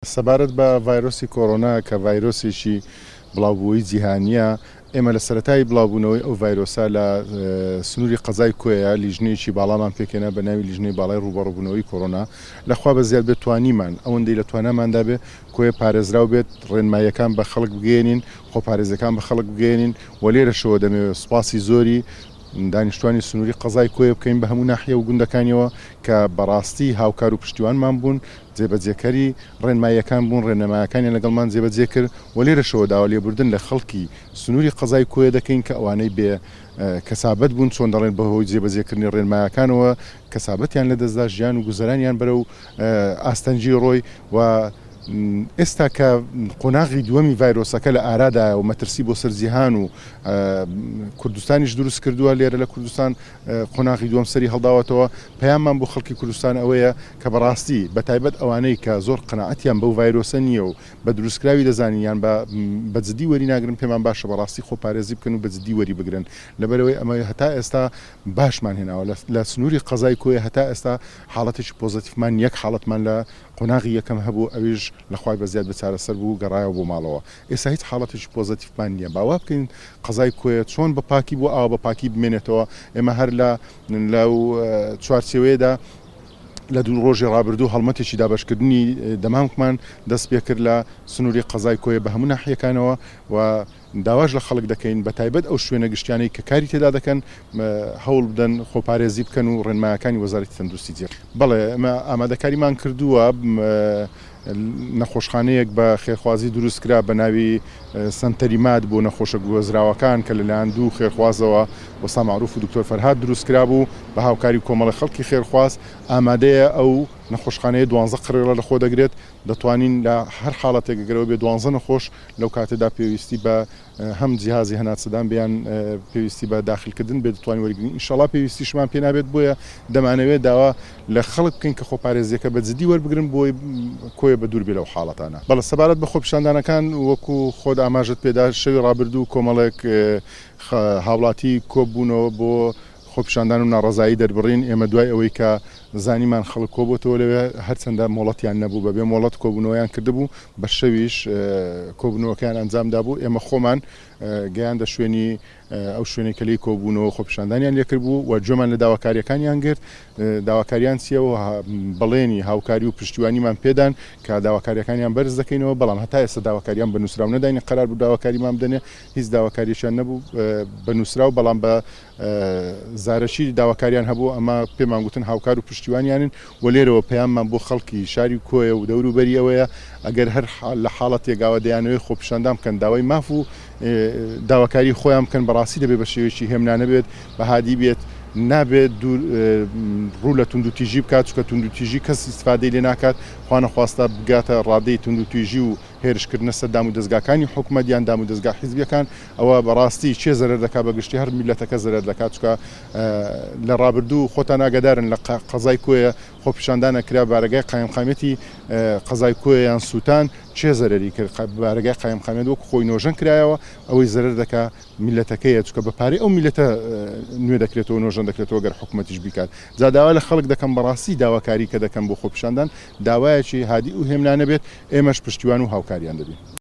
سەبارەت بە ڤایرۆسی کۆڕۆنا کە ڤایرۆسێکی بڵاوبووی جیهانیە، ئێمە لە سەرەتای بڵاوبوونەوەی ئەو ڤایرۆسا لە سنووری قەزای کۆیە لیژنەیەکی باڵامان پێکێنا بە ناوی لیژنەی باڵای ڕوبەڕووبوونەوەی کۆڕۆنا لەخوا بە زیاد بێت توانیمان ئەوەندەی لە تواناماندا بێت کۆیە پارێزراو بێت، ڕێنماییەکان بە خەڵک بگەێنین، خۆپارێزەکان بە خەڵک بگەێنین و لێرەشەوە دەمەوێت سوپاسی زۆری دانیشتوانی سنووری قەزای کۆیە بکەین بە هەموو ناحیە و گوندەکانیەوە کە بەڕاستی هاوکار و پشتیوانمان بوون، جێبەجێکەری ڕێنماییەکان بوون، ڕێنەمایەکانیان لەگەڵمان جێبەجێ کرد و لێرەشەوە داوا لێبوردن لە خەڵکی سنووری قەزای کۆیە دەکەین کە ئەوانەی بێ کەسابەت بوون، چۆن دەڵێن بەهۆی جێبەجێکردنی ڕێنمایەکانەوە کەسابەتیان لەدەستدا، ژیان و گوزەرانیان بەرەو ئاستەنجی ڕۆی و ئێستا کە قۆناغی دووەمی ڤایرۆسەکە لە ئارادایە و مەترسی بۆ سەرجیهان و کوردستانیش دروست کردووە، لێرە لە کوردستان قۆناغی دووەم سەری هەڵداوەتەوە. پەیاممان بۆ خەڵکی کوردستان ئەوەیە کە بەڕاستی بەتایبەت ئەوانەی کە زۆر قەناعەتیان بەو ڤایرۆسە نییە و بە دروستکراوی دەزانیان بە جددی وەری ناگرن، پێمان باشە بەڕاستی خۆپارێزی بکەن و بە جددی وەری بگرن، لەبەرەوەی ئەمە هەتا ئێستا باشمان هێناوە لە سنووری قەزای کۆیە هەتا ئێستا حاڵەتێکی پۆزتیڤمان یەک حاڵەتمان لە قۆناغی یەکەم هەبوو، ئەویش لەخوای بەزیاد بە چارەسەر بوو گەڕایەوە بۆ ماڵەوە. ئێستا هیچ حاڵەتێکی پۆزتیڤمان نییە. باوا بکەین قەزای کۆیە چۆن بە پاکی بوو ئاوا بە پاکی بمێنێتەوە. ئێمە هەر لەو چوارچێوەیەدا لە دوو ڕۆژی ڕابردوو هەڵمەتێکی دابشکردنی دەمامکمان دەست پێ کرد لە سنووری قەزای کۆیە بە هەموو ناحیەکانەوە و داواش لە خەڵک دەکەین بەتایبەت ئەو شوێنە گشتیانەی کە کاری تێدا دەکەن هەوڵ بدەن خۆپارێزی بکەن و ڕێنمایەکانی وەزارەتی تەندروستی جێ. بەڵێ ئەمە ئامادەکاریمان کردووە نەخۆشخانەیەک بە خێرخوازی دروستکرا بە ناوی سەنتەریمات بۆ نەخۆشە گوێزراوەکان کە لەلایەن دوو خێرخوازەوە وەستا معروف و دکتۆر فەرهاد دروستکرا بوو بە هاوکاری کۆمەڵی خەڵکی خێرخواز. ئامادەیە ئەو نەخۆشخانەیە 12 قڕێڵە لەخۆ دەگرێت، دەتوانین لە هەر حاڵەتێک گەرەوە بێ 12 نەخۆش لەو کاتەدا پێویستی بە هەم جیهازی هەناسەدان بیان پێویستی بە داخلکردن بێت دەتوانین وەرگین. ئینشاڵڵا پێویستیشمان پێ نابێت، بۆیە دەمانەوێت داوا لە خەڵک بکەین کە خۆپارێزیەکە بە جددی وەربگرن بۆی کۆیە بە دوور بێ لەو حاڵەتانە. بەڵێ سەبارەت بە خۆپیشاندانەکان وەکو خۆت ئاماژت پێدا شەوی ڕابردوو کۆمەڵێک هاوڵاتی کۆبوونەوە بۆ خۆپیشاندان و ناڕەزایی دەربڕین. ئێمە دوای ئەوەی کە زانیمان خەڵک کۆبووەوە لەوێ هەرچەندە مۆڵەتیان نەبوو، بەبێ مۆڵەت کۆبوونەوەیان کردبوو، بە شەویش کۆبوونەوەکەیان ئەنجامدا بوو. ئێمە خۆمان گەیاندە شوێنی ئەو شوێنەی کە لی کۆبوونەوە خۆپیشاندانیان لێکرد بوو و جۆمان لە داواکاریەکانیان گرت. داواکاریان چیە و بەڵێنی هاوکاری و پشتیوانیمان پێدان کە داواکاریەکانیان بەرز دەکەینەوە، بەڵام هەتا ئێستا داواکاریان بەنووسراو نەداین، قەرار بوو داواکاریمان بدەنێ، هیچ داواکاریشیان نەبوو بەنووسراو، بەڵام بە زارەشی داواکاریان هەبوو. ئەمە پێمان گوتن هاوکار و پشتیوانیانن و لێرەوە پەیاممان بۆ خەڵکی شاری کۆیە و دەوروبەری ئەوەیە ئەگەر هەر لە حاڵەتێکاوە دەیانەوەی خۆپیشاندان بکەن، داوای ماف و داواکاری خۆیان بکەن، بەڕاستی دەبێت بە شێوەیەکی هێمنانە بێت، بەهادی بێت، نابێت ڕوو لە توندوتیژی بکات، چکە توندوتیژی کەس ئیستفادەی لێ ناکات، خوا نەخواستە بگاتە ڕادەی توندوتیژی و هێرشکردنە سەر دام و دەستگاکانی حکومەت یان دام و دەستگا حیزبیەکان. ئەوە بەڕاستی چێ زەرەر دەکات، بەگشتی هەر میلەتەکە زەرەر دەکات، چکە لە ڕابردوو خۆتان ئاگادارن لە قەزای کۆیە خۆپیشاندانە کرا بارگای قایمقامەتی قەزای کۆیە یان سووتان چێ زەرەری کرد، بارگای قایمقامەت وەکو خۆی نۆژەن کرایەوە، ئەوەی زەرەر دەکات میلەتەکەیە، چکە بەپارەی ئەو میلەتە نوێ دەکرێتەوە نۆژەن دەکرێتەوە گەر حکومەتیش بیکات. جا داوا لە خەڵک دەکەم بەڕاستی داواکاری کە دەکەم بۆ خۆپیشاندان داوایەکی هادی و هێمنانە بێت، ئێمەش پشتیوان و هاوکاریان دەبین.